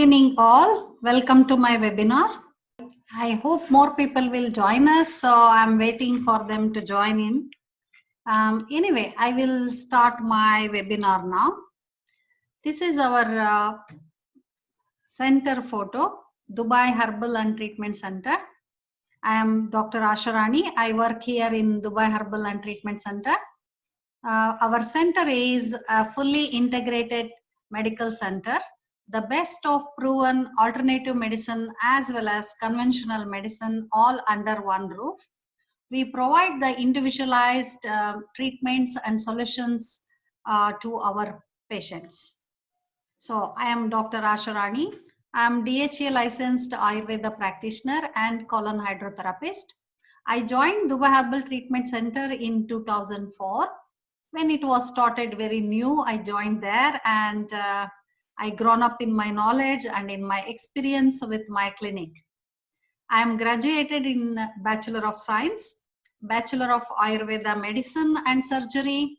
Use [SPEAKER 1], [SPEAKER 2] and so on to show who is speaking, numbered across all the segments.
[SPEAKER 1] Good evening all. Welcome to my webinar. I hope more people will join us. So I'm waiting for them to join in. Anyway, I will start my webinar now. This is our center photo, Dubai Herbal and Treatment Center. I am Dr. Asharani. I work here in Dubai Herbal and Treatment Center. Our center is a fully integrated medical center, the best of proven alternative medicine as well as conventional medicine all under one roof. We provide the individualized treatments and solutions to our patients. So I am Dr. Asharani. I am DHA licensed Ayurveda practitioner and colon hydrotherapist. I joined Dubai Herbal Treatment Center in 2004. When it was started very new, I joined there and I grown up in my knowledge and in my experience with my clinic. I am graduated in Bachelor of Science, Bachelor of Ayurveda Medicine and Surgery,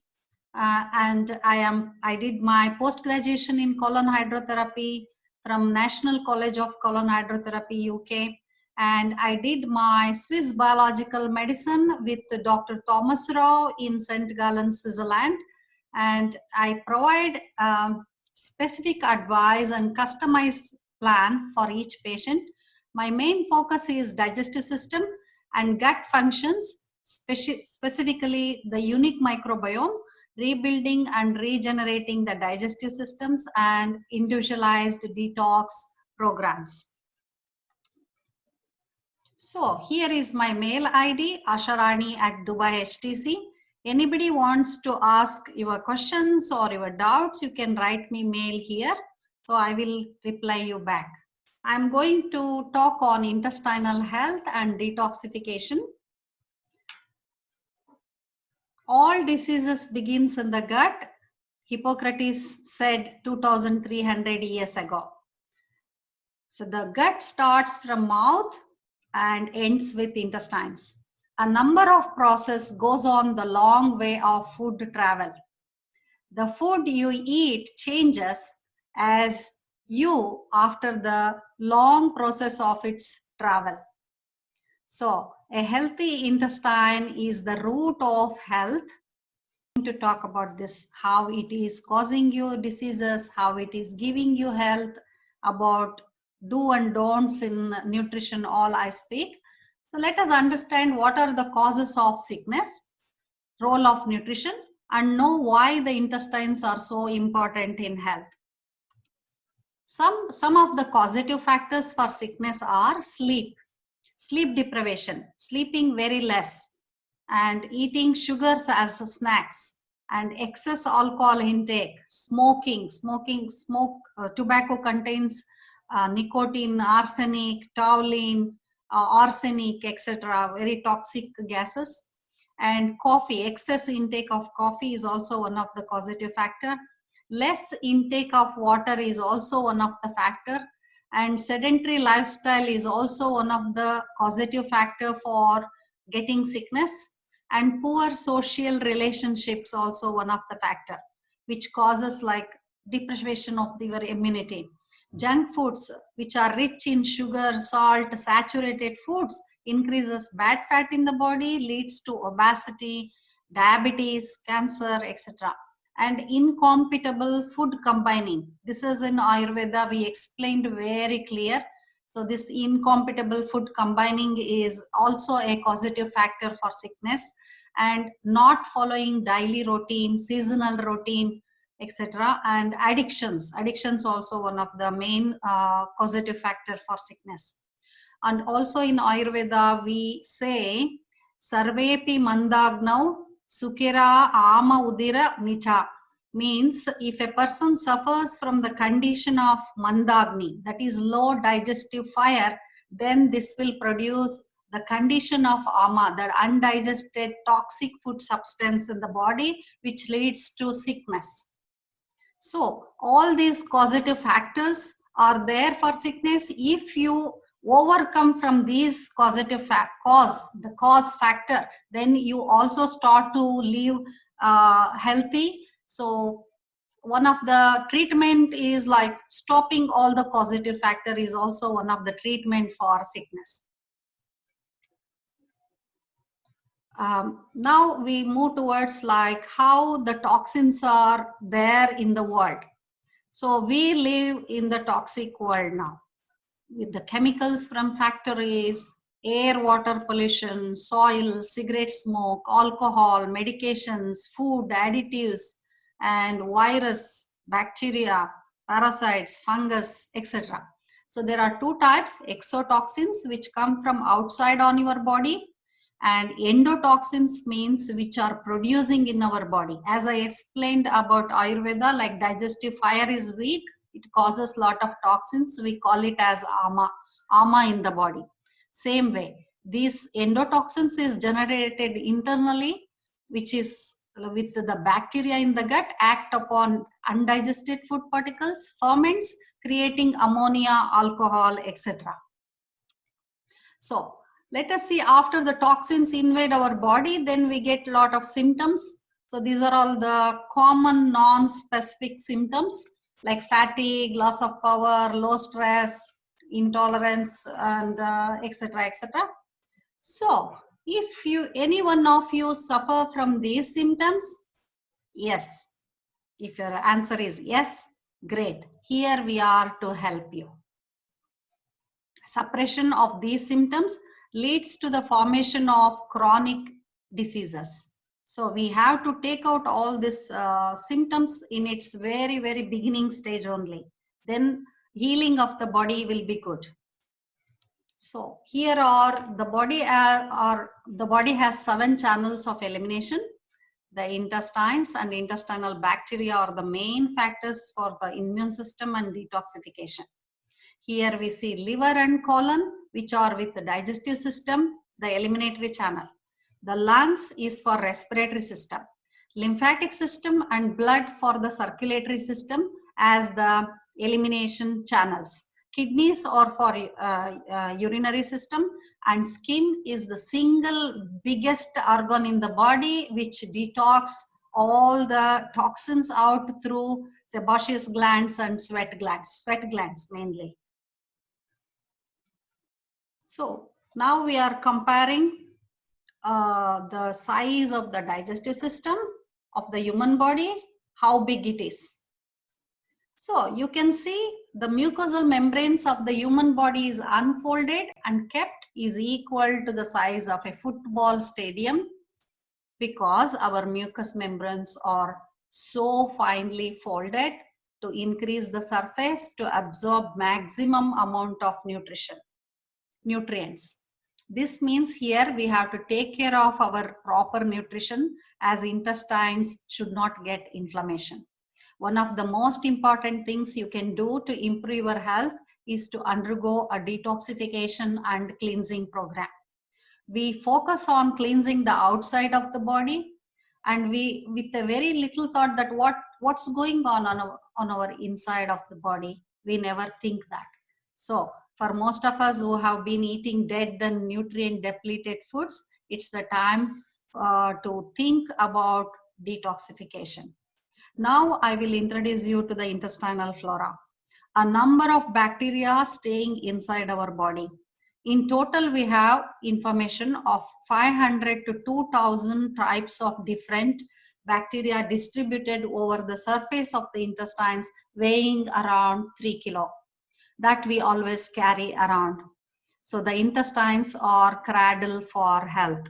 [SPEAKER 1] and I did my post-graduation in colon hydrotherapy from National College of Colon Hydrotherapy, UK. And I did my Swiss Biological Medicine with Dr. Thomas Rau in St. Gallen, Switzerland. And I provide specific advice and customized plan for each patient. My main focus is digestive system and gut functions, specifically the unique microbiome, rebuilding and regenerating the digestive systems and individualized detox programs. So here is my mail ID, asharani@dubai.htc. Anybody wants to ask your questions or your doubts, you can write me mail here. So I will reply you back. I'm going to talk on intestinal health and detoxification. All diseases begins in the gut. Hippocrates said 2300 years ago. So the gut starts from mouth and ends with intestines. A number of process goes on the long way of food travel. The food you eat changes as you after the long process of its travel. So a healthy intestine is the root of health. To talk about this, how it is causing you diseases, how it is giving you health, about do and don'ts in nutrition, all I speak. So let us understand what are the causes of sickness, role of nutrition, and know why the intestines are so important in health. Some of the causative factors for sickness are sleep deprivation, sleeping very less, and eating sugars as snacks, and excess alcohol intake, tobacco contains nicotine, arsenic, toluene, arsenic, etc., very toxic gases. And coffee, excess intake of coffee is also one of the causative factor. Less intake of water is also one of the factor, and sedentary lifestyle is also one of the causative factor for getting sickness, and poor social relationships also one of the factor which causes like deprivation of your immunity. Junk foods which are rich in sugar, salt, saturated foods increases bad fat in the body, leads to obesity, diabetes, cancer, etc. And incompatible food combining, this is in Ayurveda we explained very clear. So this incompatible food combining is also a causative factor for sickness, and not following daily routine, seasonal routine, etc. And addictions also one of the main causative factor for sickness. And also in Ayurveda we say sarvepi mandagnau sukira ama udira nicha, means if a person suffers from the condition of mandagni, that is low digestive fire, then this will produce the condition of ama, that undigested toxic food substance in the body, which leads to sickness. So all these causative factors are there for sickness. If you overcome from these causative cause factor, then you also start to live healthy. So one of the treatment is like stopping all the positive factor is also one of the treatment for sickness. Now we move towards like how the toxins are there in the world. So we live in the toxic world now with the chemicals from factories, air, water pollution, soil, cigarette smoke, alcohol, medications, food, additives, and virus, bacteria, parasites, fungus, etc. So there are two types, exotoxins, which come from outside on your body, and endotoxins means which are producing in our body. As I explained about Ayurveda, like digestive fire is weak, it causes lot of toxins. We call it as ama in the body. Same way, these endotoxins is generated internally, which is with the bacteria in the gut act upon undigested food particles, ferments, creating ammonia, alcohol, etc. So let us see, after the toxins invade our body, then we get a lot of symptoms. So these are all the common non-specific symptoms like fatigue, loss of power, low stress, intolerance, and etc. etc. So if any one of you suffer from these symptoms, yes. If your answer is yes, great. Here we are to help you. Suppression of these symptoms leads to the formation of chronic diseases. So we have to take out all these symptoms in its very, very beginning stage only. Then healing of the body will be good. So here are the body has 7 channels of elimination. The intestines and intestinal bacteria are the main factors for the immune system and detoxification. Here we see liver and colon, which are with the digestive system, the eliminatory channel. The lungs is for respiratory system. Lymphatic system and blood for the circulatory system as the elimination channels. Kidneys are for urinary system, and skin is the single biggest organ in the body which detox all the toxins out through sebaceous glands and sweat glands mainly. So now we are comparing the size of the digestive system of the human body, how big it is. So you can see the mucosal membranes of the human body is unfolded and kept is equal to the size of a football stadium, because our mucous membranes are so finely folded to increase the surface to absorb maximum amount of nutrients. This means here we have to take care of our proper nutrition, as intestines should not get inflammation. One of the most important things you can do to improve your health is to undergo a detoxification and cleansing program. We focus on cleansing the outside of the body, and we, with a very little thought that what's going on our inside of the body, we never think that. So for most of us who have been eating dead and nutrient depleted foods, it's the time to think about detoxification. Now I will introduce you to the intestinal flora. A number of bacteria staying inside our body. In total, we have information of 500 to 2000 types of different bacteria distributed over the surface of the intestines, weighing around 3 kilo, that we always carry around. So the intestines are cradle for health.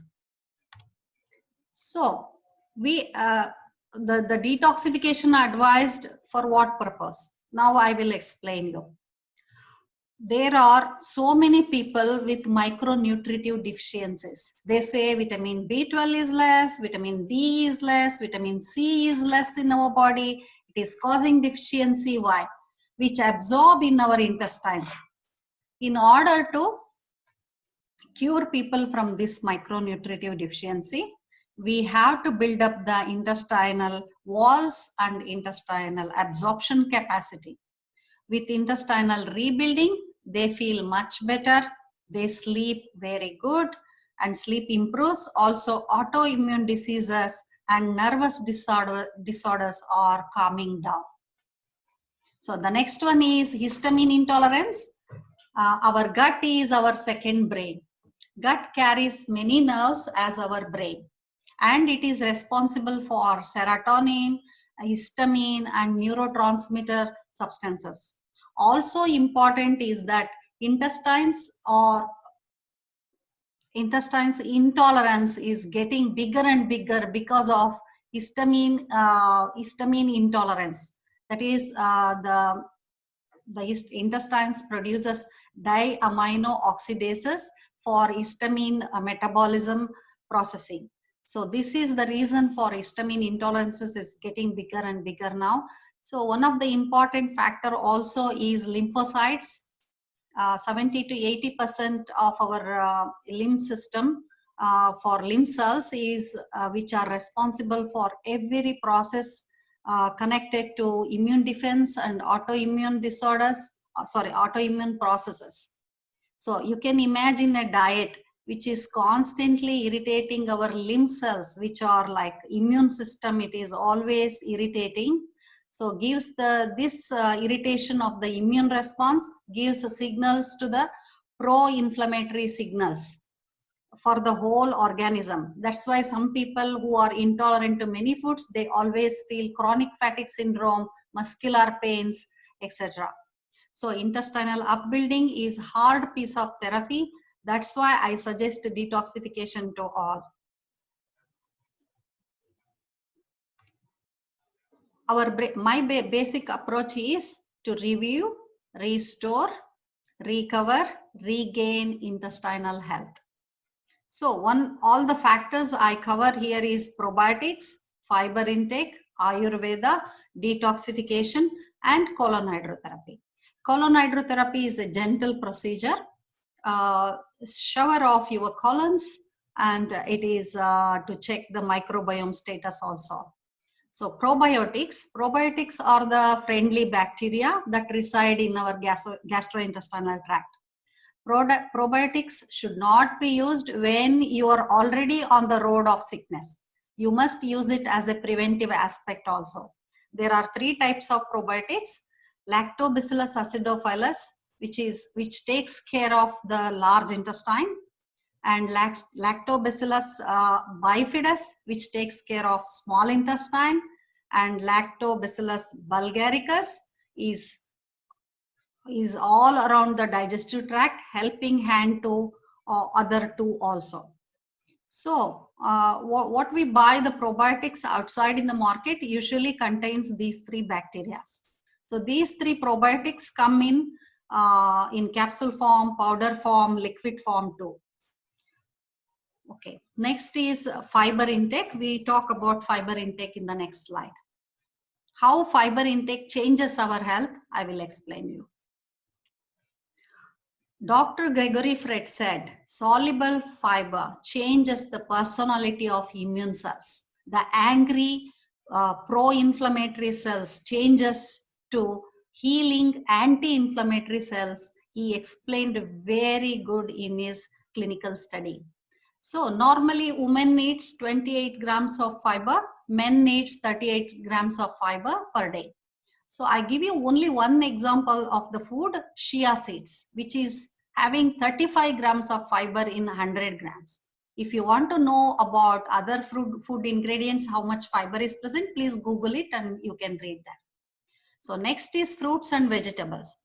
[SPEAKER 1] So the detoxification advised for what purpose? Now I will explain you. There are so many people with micronutritive deficiencies. They say vitamin B12 is less, vitamin D is less, vitamin C is less in our body. It is causing deficiency. Why? Which absorb in our intestines. In order to cure people from this micronutritive deficiency, we have to build up the intestinal walls and intestinal absorption capacity. With intestinal rebuilding, they feel much better, they sleep very good, and sleep improves. Also, autoimmune diseases and nervous disorders are calming down. So the next one is histamine intolerance. Our gut is our second brain. Gut carries many nerves as our brain, and it is responsible for serotonin, histamine, and neurotransmitter substances. Also important is that intestines intolerance is getting bigger and bigger because of histamine intolerance. That is, the intestines produces diamino oxidases for histamine metabolism processing. So this is the reason for histamine intolerances is getting bigger and bigger now. So one of the important factor also is lymphocytes. 70 to 80% of our lymph system for lymph cells is which are responsible for every process connected to immune defense and autoimmune disorders, autoimmune processes. So you can imagine a diet which is constantly irritating our lymph cells, which are like immune system, it is always irritating. So gives this irritation of the immune response gives signals to the pro-inflammatory signals for the whole organism. That's why some people who are intolerant to many foods, they always feel chronic fatigue syndrome, muscular pains, etc. So intestinal upbuilding is hard piece of therapy. That's why I suggest detoxification to all. My basic approach is to review, restore, recover, regain intestinal health. So all the factors I cover here is probiotics, fiber intake, Ayurveda, detoxification, and colon hydrotherapy. Colon hydrotherapy is a gentle procedure. Shower off your colons, and it is to check the microbiome status also. So probiotics are the friendly bacteria that reside in our gastrointestinal tract. Probiotics should not be used when you are already on the road of sickness. You must use it as a preventive aspect also. There are 3 types of probiotics. Lactobacillus acidophilus, which takes care of the large intestine, and Lactobacillus bifidus, which takes care of small intestine, and Lactobacillus bulgaricus is all around the digestive tract, helping hand to other 2 also. So what we buy the probiotics outside in the market usually contains these 3 bacteria. So these 3 probiotics come in capsule form, powder form, liquid form too. Okay, next is fiber intake. We talk about fiber intake in the next slide. How fiber intake changes our health, I will explain you. Dr. Gregory Fred said, soluble fiber changes the personality of immune cells. The angry pro-inflammatory cells changes to healing anti-inflammatory cells. He explained very good in his clinical study. So normally women needs 28 grams of fiber, men needs 38 grams of fiber per day. So I give you only one example of the food, chia seeds, which is having 35 grams of fiber in 100 grams. If you want to know about other food ingredients, how much fiber is present, please Google it and you can read that. So next is fruits and vegetables.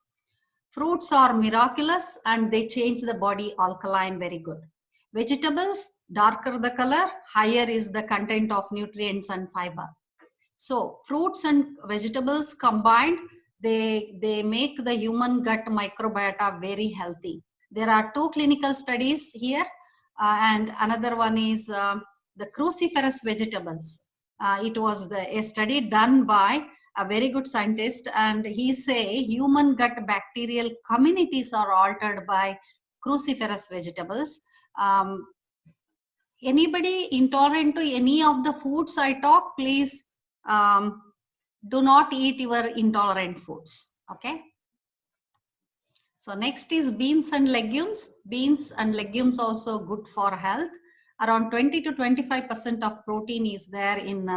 [SPEAKER 1] Fruits are miraculous and they change the body alkaline very good. Vegetables, darker the color, higher is the content of nutrients and fiber. So fruits and vegetables combined, they make the human gut microbiota very healthy. There are 2 clinical studies here, and another one is the cruciferous vegetables. It was a study done by a very good scientist, and he say human gut bacterial communities are altered by cruciferous vegetables. Anybody intolerant to any of the foods I talk, please do not eat your intolerant foods. Okay. So next is beans and legumes. Beans and legumes also good for health. Around 20 to 25% of protein is there in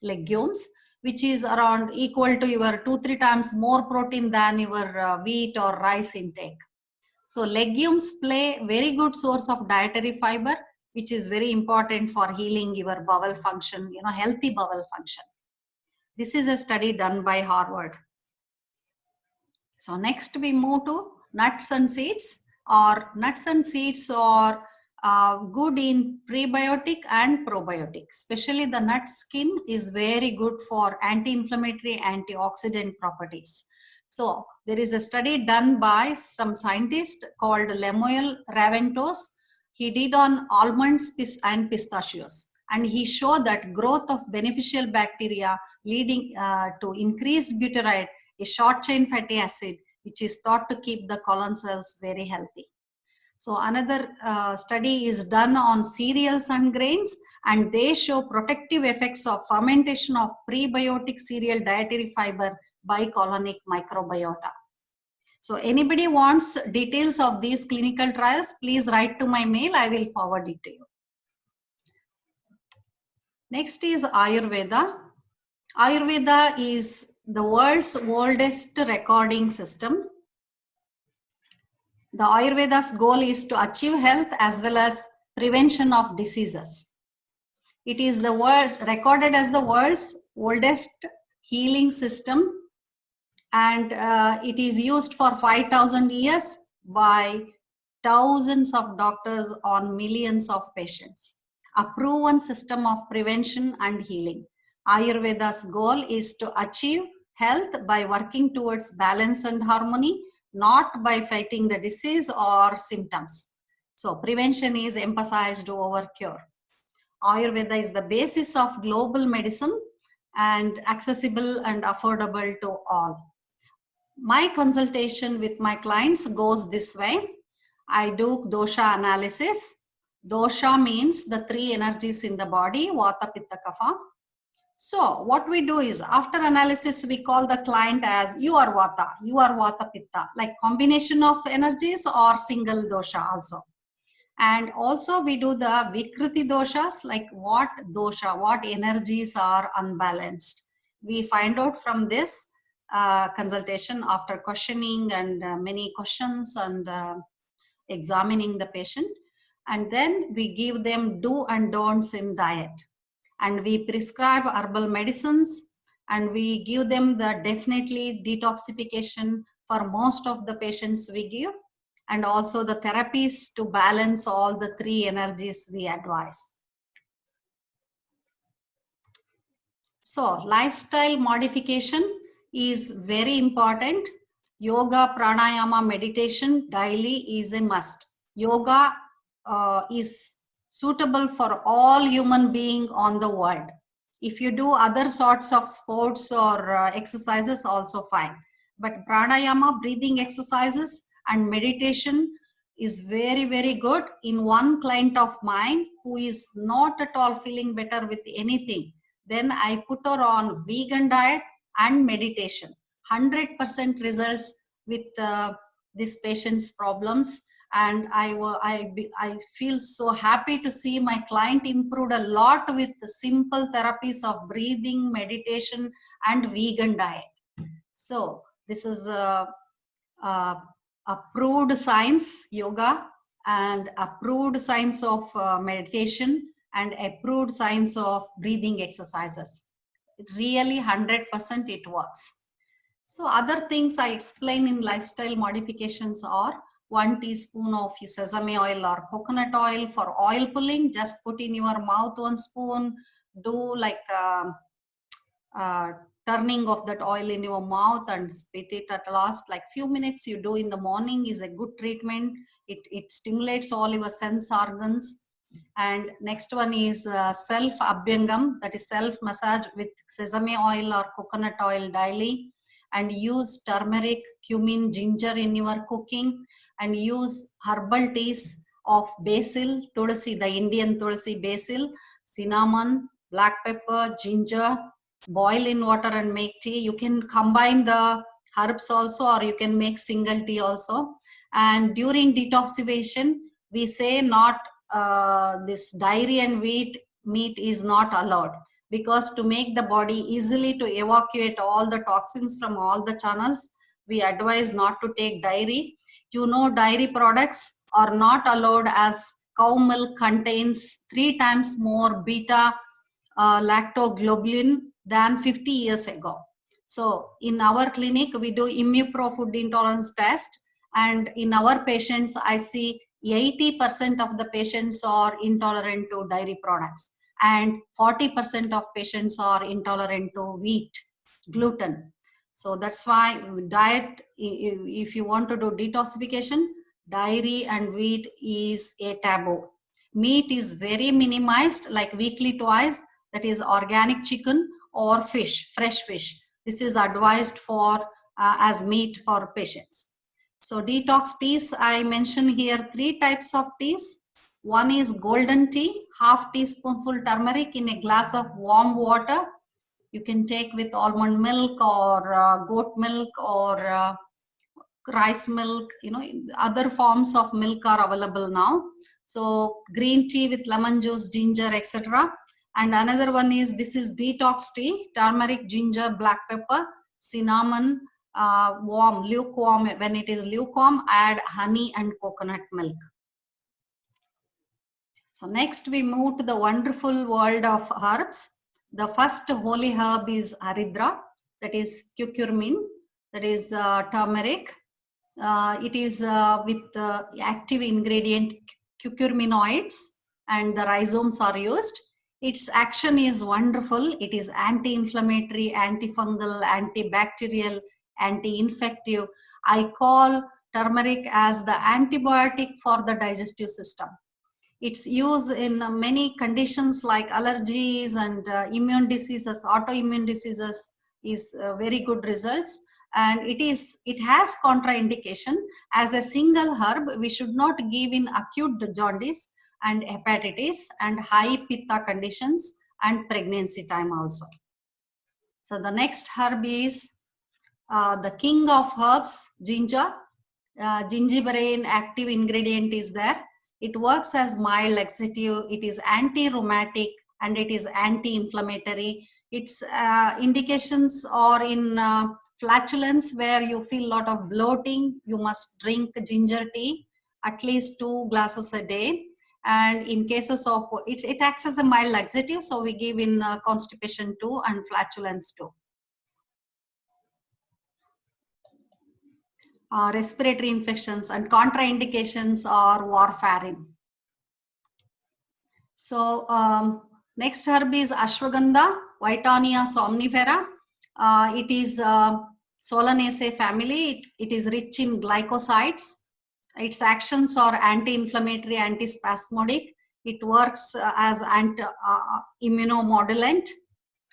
[SPEAKER 1] legumes, which is around equal to your 2-3 times more protein than your wheat or rice intake. So legumes play very good source of dietary fiber, which is very important for healing your bowel function, healthy bowel function. This is a study done by Harvard. So next we move to nuts and seeds. Nuts and seeds are good in prebiotic and probiotic. Especially the nut skin is very good for anti-inflammatory, antioxidant properties. So there is a study done by some scientist called Lemuel Raventos. He did on almonds and pistachios, and he showed that growth of beneficial bacteria leading to increased butyrate, a short chain fatty acid, which is thought to keep the colon cells very healthy. So another study is done on cereals and grains, and they show protective effects of fermentation of prebiotic cereal dietary fiber by colonic microbiota. So anybody wants details of these clinical trials, please write to my mail. I will forward it to you. Next is Ayurveda. Ayurveda is the world's oldest recording system. The Ayurveda's goal is to achieve health as well as prevention of diseases. It is recorded as the world's oldest healing system, and it is used for 5,000 years by thousands of doctors on millions of patients. A proven system of prevention and healing. Ayurveda's goal is to achieve health by working towards balance and harmony, not by fighting the disease or symptoms. So prevention is emphasized over cure. Ayurveda is the basis of global medicine and accessible and affordable to all. My consultation with my clients goes this way. I do dosha analysis. Dosha means the 3 energies in the body, Vata, Pitta, Kapha. So what we do is, after analysis, we call the client as you are Vata, Pitta, like combination of energies or single dosha also. And also we do the Vikriti doshas, like what energies are unbalanced. We find out from this consultation after questioning and many questions and examining the patient. And then we give them do and don'ts in diet. And we prescribe herbal medicines, and we give them the definitely detoxification for most of the patients we give, and also the therapies to balance all the 3 energies we advise. So lifestyle modification is very important. Yoga, pranayama, meditation daily is a must. Yoga is suitable for all human beings on the world. If you do other sorts of sports or exercises, also fine. But pranayama, breathing exercises, and meditation is very, very good. In one client of mine who is not at all feeling better with anything, then I put her on vegan diet and meditation. 100% results with this patient's problems. And I feel so happy to see my client improved a lot with the simple therapies of breathing, meditation, and vegan diet. So this is approved science, yoga, and approved science of meditation, and approved science of breathing exercises. Really 100% it works. So other things I explain in lifestyle modifications are 1 teaspoon of sesame oil or coconut oil for oil pulling. Just put in your mouth 1 spoon. Do like turning of that oil in your mouth and spit it at last. Like few minutes you do in the morning is a good treatment. It stimulates all your sense organs. And next one is self abhyangam, that is self massage with sesame oil or coconut oil daily. And use turmeric, cumin, ginger in your cooking, and use herbal teas of basil, tulsi, the Indian tulsi, basil, cinnamon, black pepper, ginger. Boil in water and make tea. You can combine the herbs also, or you can make single tea also. And during detoxification, we say not this dairy and wheat meat is not allowed, because to make the body easily to evacuate all the toxins from all the channels, we advise not to take dairy. You know, dairy products are not allowed as cow milk contains 3 times more beta lactoglobulin than 50 years ago. So in our clinic, we do Immupro food intolerance test, and in our patients, I see 80% of the patients are intolerant to dairy products, and 40% of patients are intolerant to wheat, gluten. So that's why diet, if you want to do detoxification, dairy and wheat is a taboo. Meat is very minimized, like weekly twice, that is organic chicken or fish, fresh fish. This is advised for as meat for patients. So detox teas, I mentioned here 3 types of teas. One is golden tea, half teaspoonful turmeric in a glass of warm water. You can take with almond milk or goat milk or rice milk. You know, other forms of milk are available now. So green tea with lemon juice, ginger, etc. And another one is, this is detox tea, turmeric, ginger, black pepper, cinnamon, warm, lukewarm. When it is lukewarm, add honey and coconut milk. So next we move to the wonderful world of herbs. The first holy herb is Haridra, that is curcumin, that is turmeric. It is with active ingredient curcuminoids, and the rhizomes are used. Its action is wonderful. It is anti-inflammatory, antifungal, antibacterial, anti-infective. I call turmeric as the antibiotic for the digestive system. It's used in many conditions like allergies and immune diseases, autoimmune diseases is very good results. And it has contraindication. As a single herb, we should not give in acute jaundice and hepatitis and high pitta conditions and pregnancy time also. So the next herb is the king of herbs, ginger. Gingiberine active ingredient is there. It works as mild laxative, it is anti-rheumatic, and it is anti-inflammatory. Its indications are in flatulence, where you feel a lot of bloating. You must drink ginger tea, at least 2 glasses a day. And in cases of, it acts as a mild laxative, so we give in constipation too and flatulence too. Respiratory infections and contraindications are warfarin. So next herb is ashwagandha, Whitonia somnifera. It is Solanaceae family. It is rich in glycosides. Its actions are anti-inflammatory, antispasmodic. It works as immunomodulant,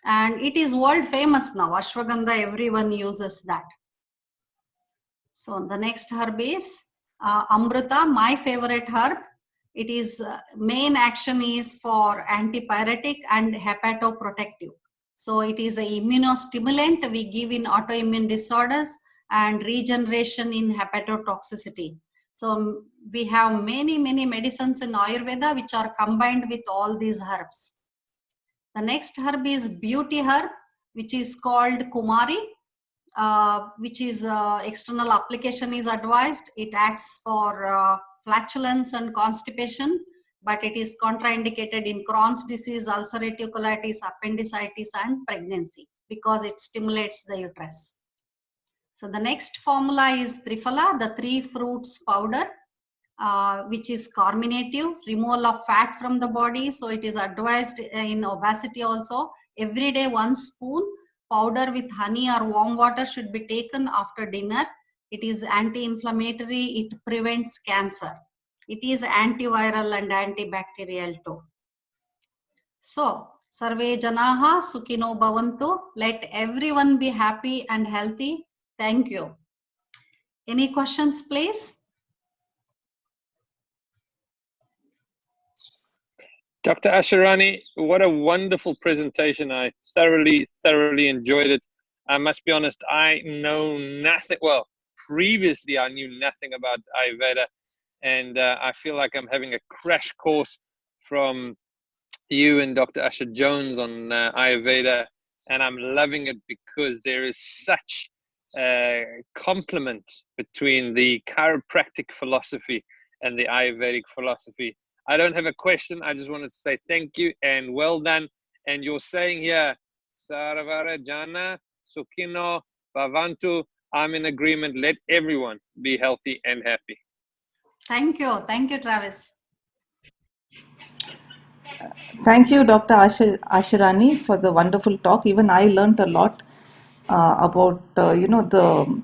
[SPEAKER 1] and it is world famous now. Ashwagandha, everyone uses that. So the next herb is Amrita, my favorite herb. It is main action is for antipyretic and hepatoprotective. So it is an immunostimulant we give in autoimmune disorders and regeneration in hepatotoxicity. So we have many medicines in Ayurveda which are combined with all these herbs. The next herb is beauty herb, which is called Kumari. Which is external application is advised. It acts for flatulence and constipation, but it is contraindicated in Crohn's disease, ulcerative colitis, appendicitis, and pregnancy, because it stimulates the uterus. So the next formula is Triphala, the 3 fruits powder, which is carminative, removal of fat from the body. So it is advised in obesity also. Every day 1 spoon powder with honey or warm water should be taken after dinner. It is anti-inflammatory. It prevents cancer. It is antiviral and antibacterial too. So, Sarve Janaha Sukhino Bhavantu. Let everyone be happy and healthy. Thank you. Any questions, please?
[SPEAKER 2] Dr. Asharani, what a wonderful presentation. I thoroughly enjoyed it. I must be honest, I know nothing. Well, previously I knew nothing about Ayurveda, and I feel like I'm having a crash course from you and Dr. Asher Jones on Ayurveda, and I'm loving it because there is such a complement between the chiropractic philosophy and the Ayurvedic philosophy. I don't have a question. I just wanted to say thank you and well done. And you're saying here, Sarvara Jana Sukhino Bhavantu. I'm in agreement. Let everyone be healthy and happy.
[SPEAKER 1] Thank you. Thank you, Travis.
[SPEAKER 3] Thank you, Dr. Ashirani, for the wonderful talk. Even I learned a lot about the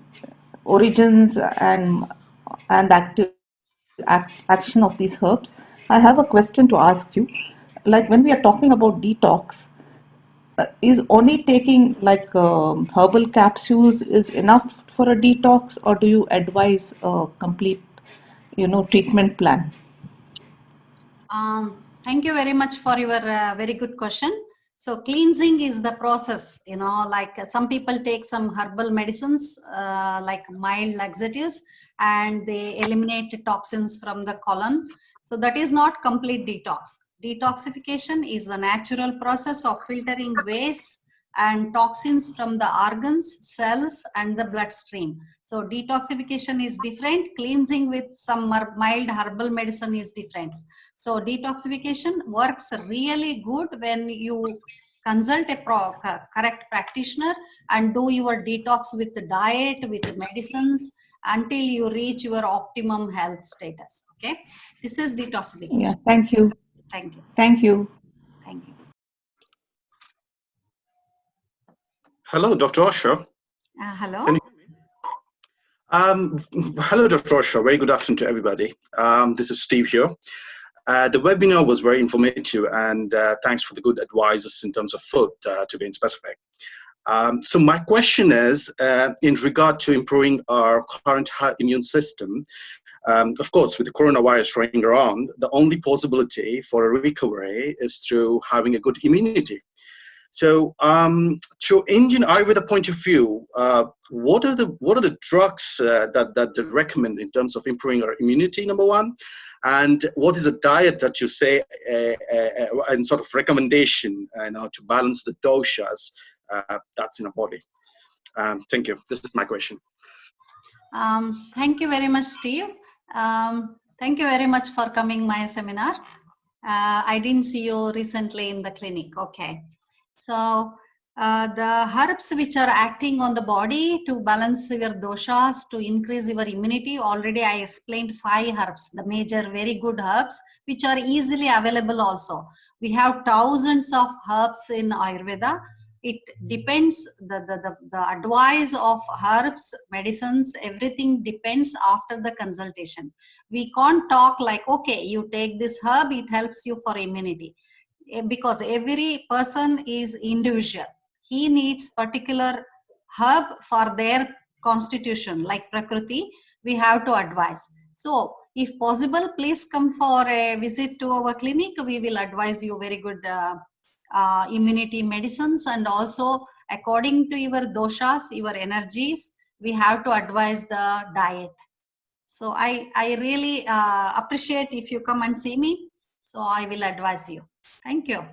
[SPEAKER 3] origins and action of these herbs. I have a question to ask you. Like when we are talking about detox, is only taking like herbal capsules is enough for a detox, or do you advise a complete, treatment plan?
[SPEAKER 1] Thank you very much for your very good question. So cleansing is the process, like some people take some herbal medicines, like mild laxatives, and they eliminate toxins from the colon. So that is not complete detox. Detoxification is the natural process of filtering waste and toxins from the organs, cells, and the bloodstream. So detoxification is different. Cleansing with some mild herbal medicine is different. So detoxification works really good when you consult a correct practitioner and do your detox with the diet, with the medicines until you reach your optimum health status. Okay, this is detoxification.
[SPEAKER 3] Yeah, thank you.
[SPEAKER 1] Thank you.
[SPEAKER 3] Thank you.
[SPEAKER 1] Thank you.
[SPEAKER 4] Hello, Dr. Asher.
[SPEAKER 1] Hello.
[SPEAKER 4] Can you hear me? Hello, Dr. Asher. Very good afternoon to everybody. This is Steve here. The webinar was very informative, and thanks for the good advices in terms of food, to be specific. So my question is, in regard to improving our current immune system, of course, with the coronavirus running around, the only possibility for a recovery is through having a good immunity. So, through Indian Ayurveda point of view, what are the drugs that they recommend in terms of improving our immunity? Number one, and what is a diet that you say and sort of recommendation, to balance the doshas that's in a body? Thank you. This is my question.
[SPEAKER 1] Thank you very much, Steve. Thank you very much for coming my seminar. I didn't see you recently in the clinic. Okay. So the herbs which are acting on the body to balance your doshas, to increase your immunity, already I explained 5 herbs, the major very good herbs, which are easily available also. We have thousands of herbs in Ayurveda. It depends, the advice of herbs, medicines, everything depends after the consultation. We can't talk like, okay, you take this herb, it helps you for immunity. Because every person is individual. He needs particular herb for their constitution, like Prakriti, we have to advise. So if possible, please come for a visit to our clinic. We will advise you very good immunity medicines, and also according to your doshas, your energies, we have to advise the diet. So I really appreciate if you come and see me. So I will advise you. Thank you.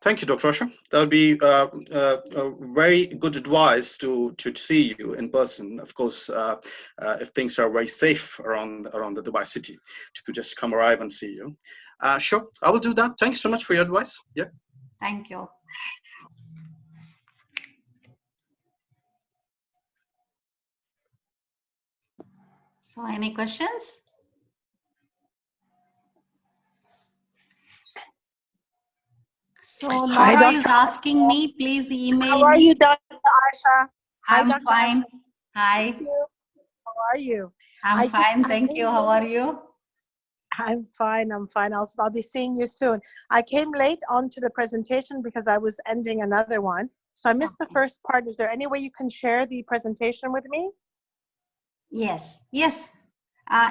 [SPEAKER 4] Thank you, Dr. Asher. That would be a very good advice to see you in person. Of course, if things are very safe around the Dubai city, to just come arrive and see you. Sure, I will do that. Thanks so much for your advice. Yeah.
[SPEAKER 1] Thank you. So, any questions? So Laura is asking me, please email me.
[SPEAKER 5] How are you, Dr. Asha?
[SPEAKER 1] I'm
[SPEAKER 5] Dr.
[SPEAKER 1] fine.
[SPEAKER 5] Asha.
[SPEAKER 1] Hi.
[SPEAKER 5] Thank you. How are you?
[SPEAKER 1] I'm fine. Thank you. How are you?
[SPEAKER 5] I'm fine. I'm fine. I'll be seeing you soon. I came late onto the presentation because I was ending another one. So I missed the first part. Is there any way you can share the presentation with me?
[SPEAKER 1] Yes. Yes.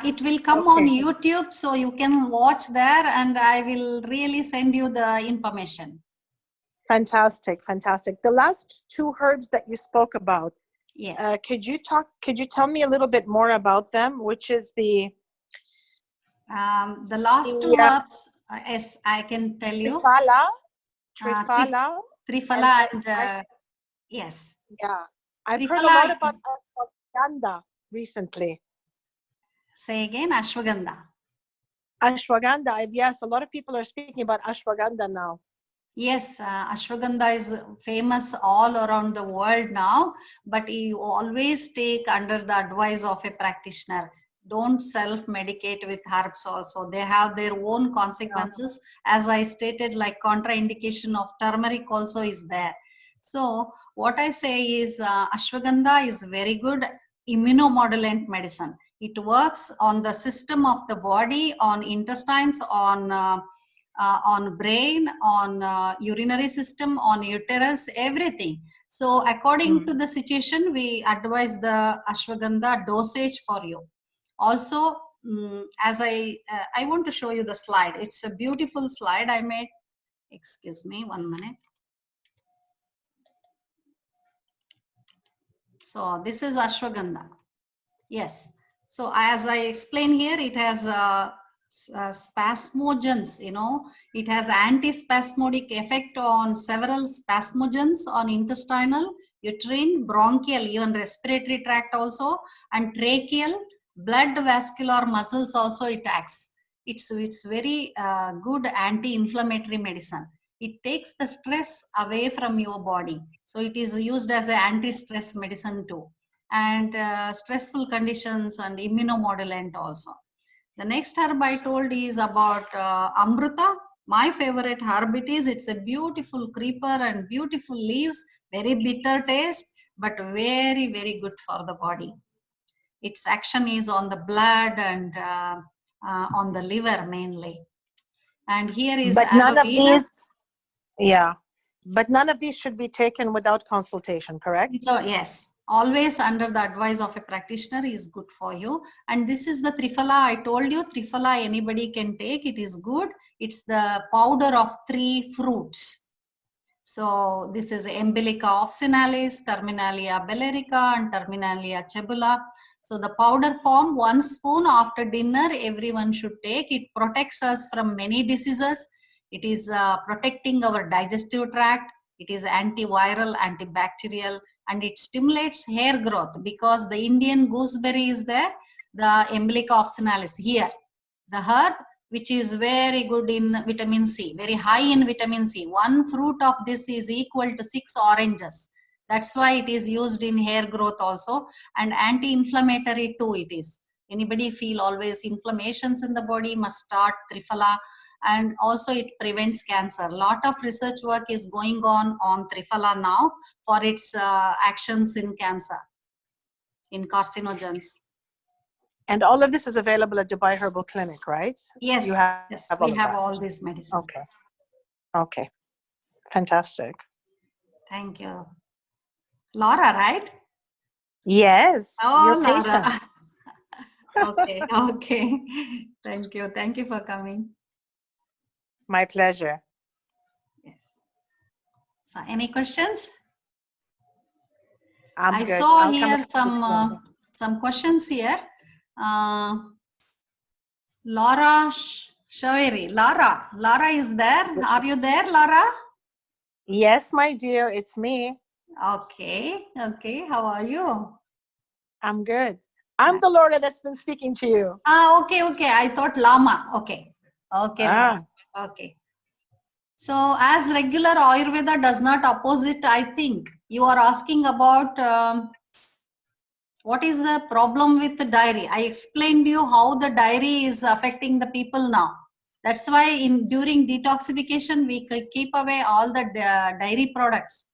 [SPEAKER 1] It will come on YouTube, so you can watch there, and I will really send you the information.
[SPEAKER 5] Fantastic. Fantastic. The last 2 herbs that you spoke about,
[SPEAKER 1] Yes.
[SPEAKER 5] Could you tell me a little bit more about them? Which is the
[SPEAKER 1] The last two herbs, yes, I can tell you.
[SPEAKER 5] Triphala,
[SPEAKER 1] Uh,
[SPEAKER 5] Triphala,
[SPEAKER 1] Triphala and
[SPEAKER 5] I
[SPEAKER 1] yes.
[SPEAKER 5] yeah, I've heard a
[SPEAKER 1] Triphala,
[SPEAKER 5] lot about ashwagandha recently.
[SPEAKER 1] say again, ashwagandha.
[SPEAKER 5] Ashwagandha, yes, a lot of people are speaking about ashwagandha now.
[SPEAKER 1] Yes, ashwagandha is famous all around the world now, but you always take under the advice of a practitioner. Don't self-medicate with herbs also. They have their own consequences. As I stated, like contraindication of turmeric also is there. So what I say is ashwagandha is very good immunomodulant medicine. It works on the system of the body, on intestines, on brain, on urinary system, on uterus, everything. So according to the situation, we advise the ashwagandha dosage for you. Also, as I want to show you the slide. It's a beautiful slide I made. Excuse me, 1 minute. So this is ashwagandha. Yes. So as I explain here, it has spasmogens, it has antispasmodic effect on several spasmogens on intestinal, uterine, bronchial, even respiratory tract also, and tracheal, blood vascular muscles also it acts. It's very good anti-inflammatory medicine. It takes the stress away from your body. So it is used as an anti-stress medicine too, and stressful conditions and immunomodulant also. The next herb I told is about Amruta. My favorite herb it is. It's a beautiful creeper and beautiful leaves, very bitter taste, but very, very good for the body. Its action is on the blood and on the liver mainly. And here is
[SPEAKER 5] But none of
[SPEAKER 1] aloe vera.
[SPEAKER 5] but none of these should be taken without consultation, correct?
[SPEAKER 1] So yes, always under the advice of a practitioner is good for you. And this is the Triphala. I told you Triphala anybody can take. It is good. It's the powder of 3 fruits. So this is Embolica officinalis, Terminalia bellerica, and Terminalia cebula. So the powder form, 1 spoon after dinner, everyone should take. It protects us from many diseases. It is protecting our digestive tract. It is antiviral, antibacterial, and it stimulates hair growth because the Indian gooseberry is there, the Embolica officinalis here. The herb, which is very good in vitamin C, very high in vitamin C. 1 fruit of this is equal to 6 oranges. That's why it is used in hair growth also, and anti-inflammatory too it is. Anybody feel always inflammations in the body must start Triphala, and also it prevents cancer. Lot of research work is going on Triphala now for its actions in cancer, in carcinogens.
[SPEAKER 5] And all of this is available at Dubai Herbal Clinic, right?
[SPEAKER 1] Yes, yes, we have all these medicines.
[SPEAKER 5] Okay. Okay. Fantastic.
[SPEAKER 1] Thank you. Laura, right?
[SPEAKER 5] Yes.
[SPEAKER 1] Oh,
[SPEAKER 5] your
[SPEAKER 1] Laura.
[SPEAKER 5] patient.
[SPEAKER 1] Okay, okay. Thank you. Thank you for coming.
[SPEAKER 5] My pleasure.
[SPEAKER 1] Yes. So, any questions?
[SPEAKER 5] I'm
[SPEAKER 1] I
[SPEAKER 5] good.
[SPEAKER 1] saw
[SPEAKER 5] I'll
[SPEAKER 1] here
[SPEAKER 5] come
[SPEAKER 1] some questions here. Laura Shaveri. Laura is there. Are you there, Laura?
[SPEAKER 5] Yes, my dear, it's me.
[SPEAKER 1] Okay, okay. How are you?
[SPEAKER 5] I'm good. I'm the Laura that's been speaking to you.
[SPEAKER 1] Okay, okay. I thought Lama. Okay, okay, Laura. Okay. So as regular Ayurveda does not oppose it, I think you are asking about what is the problem with the diary. I explained to you how the diary is affecting the people now. That's why during detoxification, we keep away all the dairy products,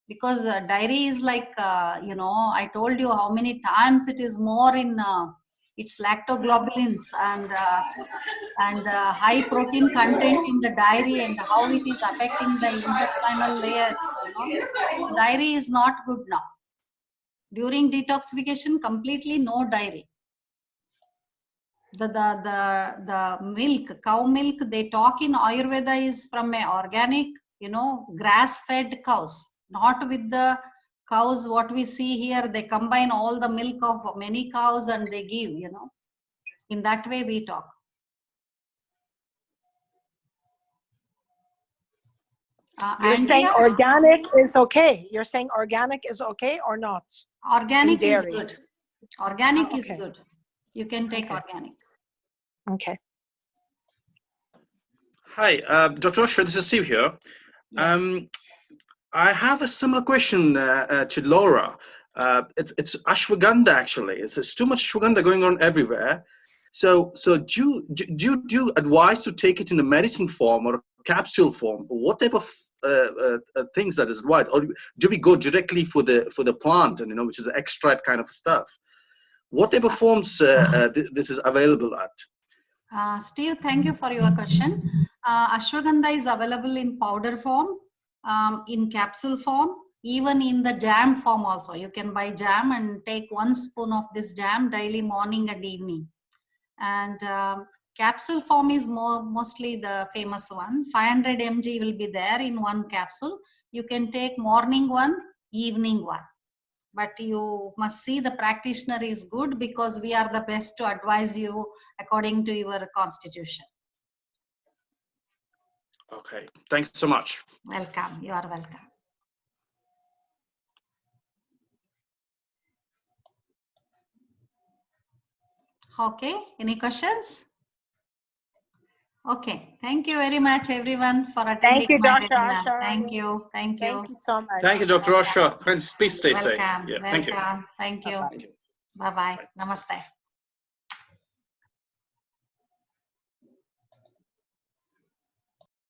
[SPEAKER 1] because dairy is like, I told you how many times it is more in its lactoglobulins and high protein content in the dairy, and how it is affecting the intestinal layers. So dairy is not good now. During detoxification, completely no dairy. The milk, cow milk they talk in Ayurveda is from a organic, grass-fed cows, not with the cows, what we see here, they combine all the milk of many cows and they give, you know. In that way we talk.
[SPEAKER 5] You're saying
[SPEAKER 1] Andrea,
[SPEAKER 5] organic is okay. You're saying organic is okay or not?
[SPEAKER 1] organic is
[SPEAKER 5] dairy.
[SPEAKER 1] good. Organic
[SPEAKER 5] Oh,
[SPEAKER 1] is
[SPEAKER 5] okay.
[SPEAKER 1] good. You can take
[SPEAKER 5] Okay.
[SPEAKER 1] organic.
[SPEAKER 5] Okay.
[SPEAKER 4] Hi, Dr. Asha, this is Steve here.
[SPEAKER 1] Yes.
[SPEAKER 4] I have a similar question to Laura. It's ashwagandha actually. It's too much ashwagandha going on everywhere. So do you advise to take it in a medicine form or a capsule form? What type of things that is advised, or do we go directly for the plant and which is extract kind of stuff? What type of forms this is available at?
[SPEAKER 1] Steve, thank you for your question. Ashwagandha is available in powder form, in capsule form, even in the jam form also. You can buy jam and take 1 spoon of this jam daily, morning and evening. And capsule form is mostly the famous one. 500 mg will be there in 1 capsule. You can take morning one, evening one. But you must see the practitioner is good, because we are the best to advise you according to your constitution.
[SPEAKER 4] Okay, thanks so much.
[SPEAKER 1] Welcome. You are welcome. Okay, any questions? Okay, thank you very much everyone for attending
[SPEAKER 5] you,
[SPEAKER 1] my
[SPEAKER 5] Dr.
[SPEAKER 1] webinar.
[SPEAKER 5] Asha.
[SPEAKER 1] Thank you. Thank you.
[SPEAKER 5] Thank you so much.
[SPEAKER 4] Thank you, Dr. Asha. Please stay safe.
[SPEAKER 1] Welcome.
[SPEAKER 4] Yeah, thank you.
[SPEAKER 1] Welcome. Thank you.
[SPEAKER 5] Bye-bye.
[SPEAKER 4] Thank you.
[SPEAKER 1] Bye-bye. Namaste.